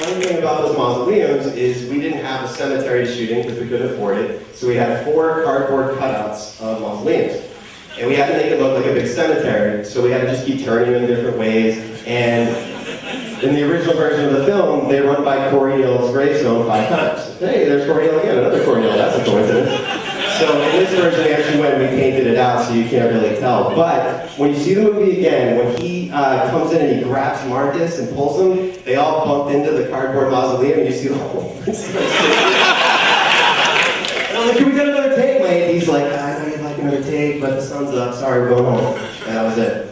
funny thing about those mausoleums is we didn't have a cemetery shooting because we couldn't afford it. So we had 4 cardboard cutouts of mausoleums. And we had to make it look like a big cemetery. So we had to just keep turning them in different ways. And in the original version of the film, they run by Corey Neal's gravestone 5 times. Hey, there's Corey Neal again, another Corey Neal, that's a coincidence. So in this version, we actually went and we painted it out so you can't really tell. But when you see the movie again, when he comes in and he grabs Marcus and pulls him, they all bumped into the cardboard mausoleum and you see the whole thing. And I'm like, can we get another take, mate? He's like, I know you'd like another take, but the sun's up, sorry, we're going home. And that was it.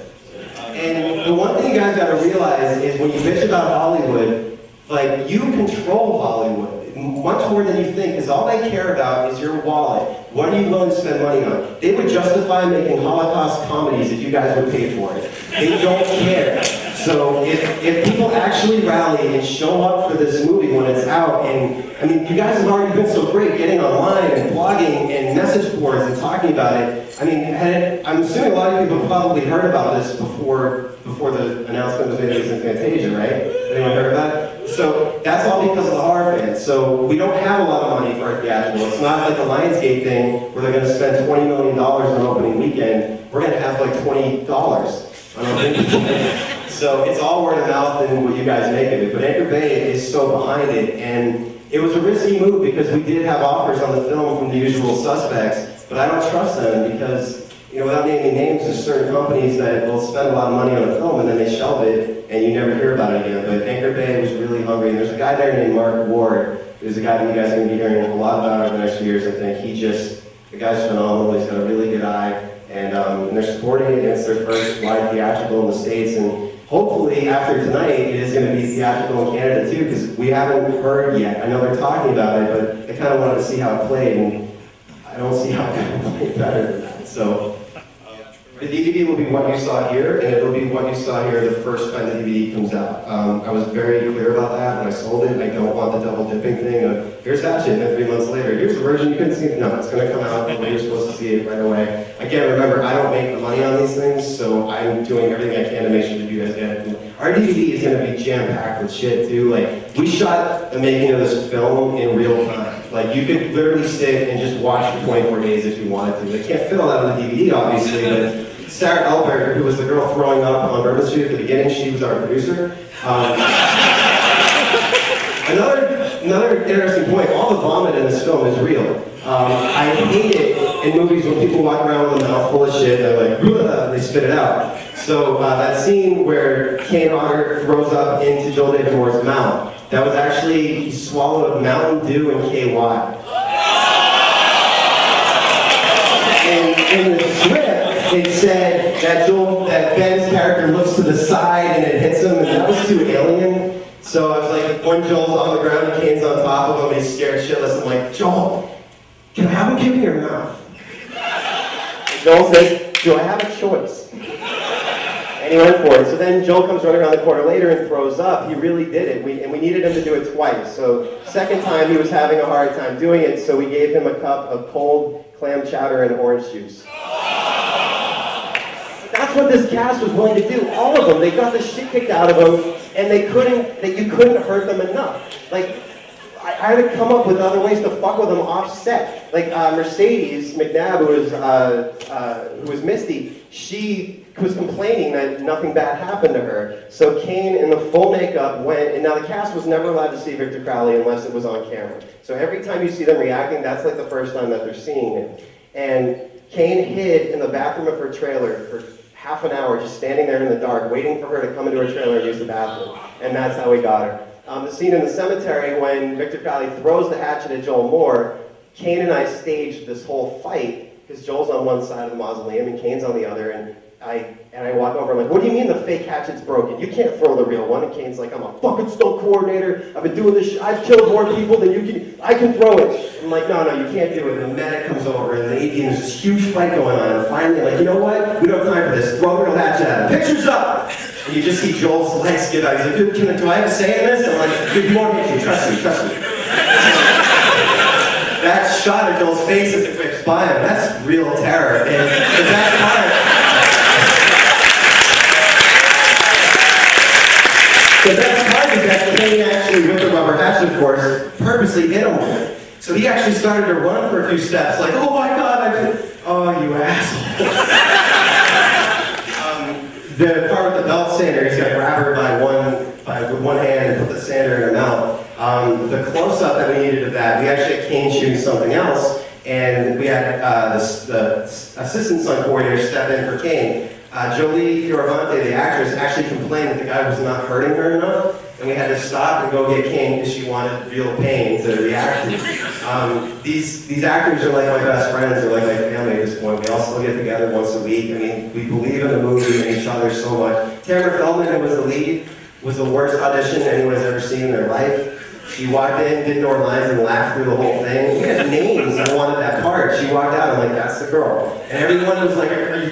And the one thing you guys gotta realize is when you bitch about Hollywood, like, you control Hollywood much more than you think, because all they care about is your wallet. What are you willing to spend money on? They would justify making Holocaust comedies if you guys would pay for it. They don't care. So if people actually rally and show up for this movie when it's out, and I mean, you guys have already been so great getting online and blogging and message boards and talking about it. I mean, I'm assuming a lot of people probably heard about this before the announcement was made that it was in Fantasia, right? Anyone heard about it? So that's all because of the horror fans. So we don't have a lot of money for our theatrical. It's not like the Lionsgate thing where they're going to spend $20 million on opening weekend. We're going to have like $20 on opening weekend. So it's all word of mouth and what you guys make of it. But Anchor Bay is so behind it, and it was a risky move because we did have offers on the film from the usual suspects, but I don't trust them because, you know, without naming names, there's certain companies that will spend a lot of money on a film and then they shelve it and you never hear about it again. But Anchor Bay was really hungry, and there's a guy there named Mark Ward, who's a guy that you guys are going to be hearing a lot about over the next few years, I think. The guy's phenomenal, he's got a really good eye, and they're supporting it. It's their first live theatrical in the States, and hopefully after tonight it is going to be theatrical in Canada too, because we haven't heard yet. I know they're talking about it, but I kind of wanted to see how it played, and I don't see how it can play better than that. So the DVD will be what you saw here, and it'll be what you saw here the first time the DVD comes out. I was very clear about that when I sold it. I don't want the double dipping thing of, here's Hatchet, and then 3 months later, here's the version you couldn't see. No, it's going to come out when you're supposed to see it right away. Again, remember, I don't make the money on these things, so I'm doing everything I can to make sure that you guys get it. Our DVD is going to be jam-packed with shit, too. Like, we shot the making of this film in real time. Like, you could literally sit and just watch for 24 days if you wanted to. They can't fit all that on the DVD, obviously, but Sarah Elbert, who was the girl throwing up on Bourbon Street at the beginning, she was our producer. Another interesting point, all the vomit in this film is real. I hate it in movies when people walk around with a mouth full of shit and they're like, they spit it out. So that scene where Kane Hodder throws up into Joel David Moore's mouth, that was actually, he swallowed Mountain Dew and KY. In the script, it said that Ben's character looks to the side and it hits him, and that was too alien. So I was like, when Joel's on the ground and Kane's on top of him, he's scared shitless. I'm like, Joel, can I have him give me your mouth? And Joel says, do I have a choice? And he went for it. So then Joel comes running around the corner later and throws up. He really did it. And we needed him to do it twice. So second time he was having a hard time doing it, so we gave him a cup of cold clam chowder and orange juice. That's what this cast was willing to do. All of them. They got the shit kicked out of them, and you couldn't hurt them enough. Like, I had to come up with other ways to fuck with them offset. Like Mercedes McNabb, who was Misty, she was complaining that nothing bad happened to her. So Kane, in the full makeup, went, and now the cast was never allowed to see Victor Crowley unless it was on camera. So every time you see them reacting, that's like the first time that they're seeing it. And Kane hid in the bathroom of her trailer for half an hour, just standing there in the dark, waiting for her to come into her trailer and use the bathroom. And that's how we got her. The scene in the cemetery when Victor Crowley throws the hatchet at Joel Moore, Kane and I staged this whole fight, because Joel's on one side of the mausoleum and Kane's on the other, and I walk over, I'm like, what do you mean the fake hatchet's broken? You can't throw the real one. And Kane's like, I'm a fucking stunt coordinator. I've been doing this I've killed more people than you can, I can throw it. I'm like, no, you can't do it. And the medic comes over and there's this huge fight going on. And finally, like, you know what? We don't have time for this. Throw the real hatchet at him. Picture's up! And you just see Joel's legs give out. He's like, dude, do I have a say in this? I'm like, dude, you won't hit you. Trust me. That shot at Joel's face as it whips by him, that's real terror. And the best part, is that Kane actually actually, with the rubber hatchet, of course, purposely hit him with it. So he actually started to run for a few steps, like, oh my God, oh, you asshole. The part with the belt sander, he's got to grab her with one hand and put the sander in her mouth. The close-up that we needed of that, we actually had Kane shooting something else, and we had the assistant stunt coordinator step in for Kane. Jolie Fioravante, the actress, actually complained that the guy was not hurting her enough, and we had to stop and go get Kane because she wanted real pain to react to. These actors are like my best friends, they're like my family at this point. We all still get together once a week. I mean, we believe in the movie and each other so much. Tamara Feldman, who was the lead, was the worst audition anyone has ever seen in their life. She walked in, didn't know her lines, and laughed through the whole thing. We had names that wanted that part. She walked out, I'm like, that's the girl. And everyone was like, are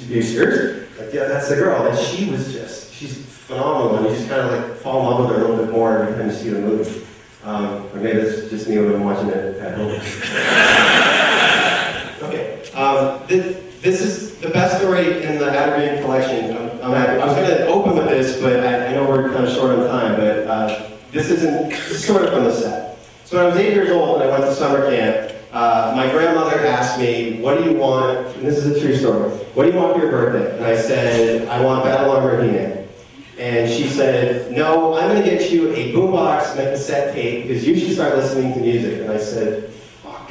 you serious? Like, yeah, that's the girl. And she was just, she's phenomenal, and you just kind of like fall in love with her a little bit more every time you see the movie. Or maybe it's just me when I'm watching it at home. Okay, this is the best story in the Adrian collection. I was going to open with this, but I know we're kind of short on time, but this is sort of from the set. So when I was 8 years old and I went to summer camp, my grandmother asked me, what do you want, and this is a true story, what do you want for your birthday? And I said, I want Battle Armor He-Man. And she said, no, I'm going to get you a boombox and a cassette tape because you should start listening to music. And I said, fuck.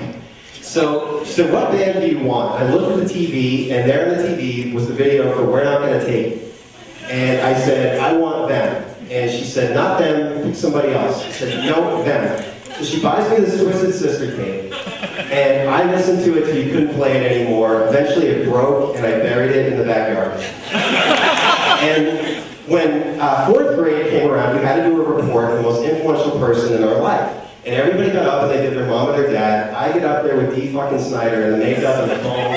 So she said, what band do you want? I looked at the TV, and there on the TV was the video for We're Not Gonna Take It. And I said, I want them. And she said, not them, pick somebody else. I said, no, them. So she buys me this Twisted Sister tape, and I listened to it till you couldn't play it anymore. Eventually it broke, and I buried it in the backyard. And when 4th grade came around, we had to do a report on the most influential person in our life. And everybody got up and they did their mom or their dad. I get up there with Dee fucking Snyder and the makeup and the comb.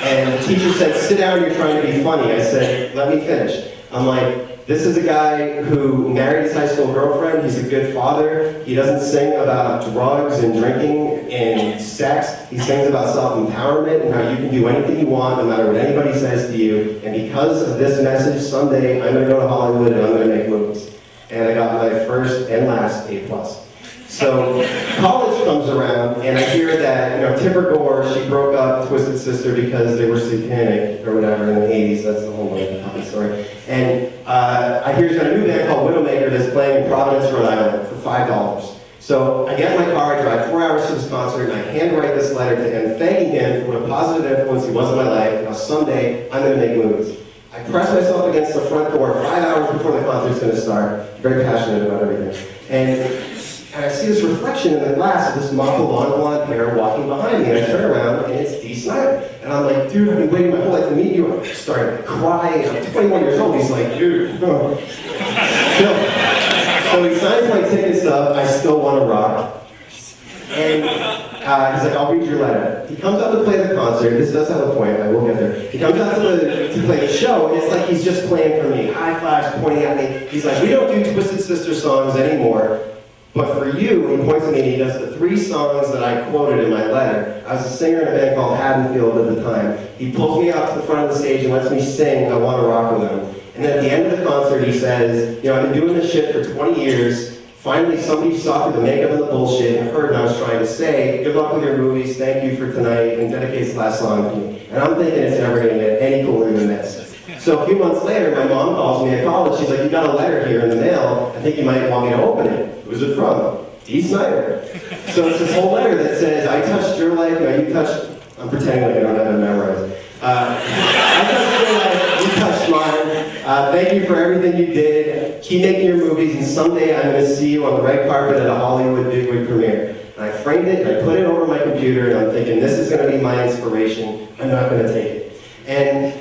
And the teacher said, sit down, you're trying to be funny. I said, let me finish. I'm like, this is a guy who married his high school girlfriend. He's a good father. He doesn't sing about drugs and drinking and sex. He sings about self-empowerment and how you can do anything you want no matter what anybody says to you. And because of this message, someday I'm going to go to Hollywood and I'm going to make movies. And I got my first and last A+. So college comes around, and I hear that, Tipper Gore, she broke up Twisted Sister because they were satanic or whatever in the 80s. That's the whole fucking story. And I hear she's got a new band called Widowmaker that's playing in Providence, Rhode Island for $5. So I get in my car, I drive 4 hours to this concert, and I handwrite this letter to him, thanking him for what a positive influence he was in my life, and how someday I'm going to make movies. I press myself against the front door 5 hours before the concert's going to start. I'm very passionate about everything. And I see this reflection in the glass of this mop of blonde hair walking behind me, and I turn around, and it's Dee Snyder. And I'm like, dude, I've been waiting my whole life to meet you. I'm starting to cry. I'm 21 years old. He's like, dude, oh. So he signs my ticket stub. I still want to rock. And he's like, I'll read your letter. He comes out to play the concert. This does have a point. I will get there. He comes out to play the show, and it's like he's just playing for me. High fives, pointing at me. He's like, we don't do Twisted Sister songs anymore. But for you, he points at me and he does the 3 songs that I quoted in my letter. I was a singer in a band called Haddonfield at the time. He pulls me out to the front of the stage and lets me sing I Want to Rock With Him. And then at the end of the concert he says, I've been doing this shit for 20 years. Finally somebody saw through the makeup and the bullshit and heard what I was trying to say. Good luck with your movies, thank you for tonight, and dedicates the last song to me. And I'm thinking it's never going to get any cooler than this. So a few months later, my mom calls me at college. She's like, you got a letter here in the mail. I think you might want me to open it. Who's it from? Dee Snyder. So it's this whole letter that says, I touched your life, now you touched, I'm pretending like I don't have it memorized. I touched your life, you touched mine. Thank you for everything you did. Keep making your movies, and someday I'm going to see you on the red carpet at a Hollywood bigwig premiere. And I framed it, and I put it over my computer, and I'm thinking, this is going to be my inspiration. I'm not going to take it. And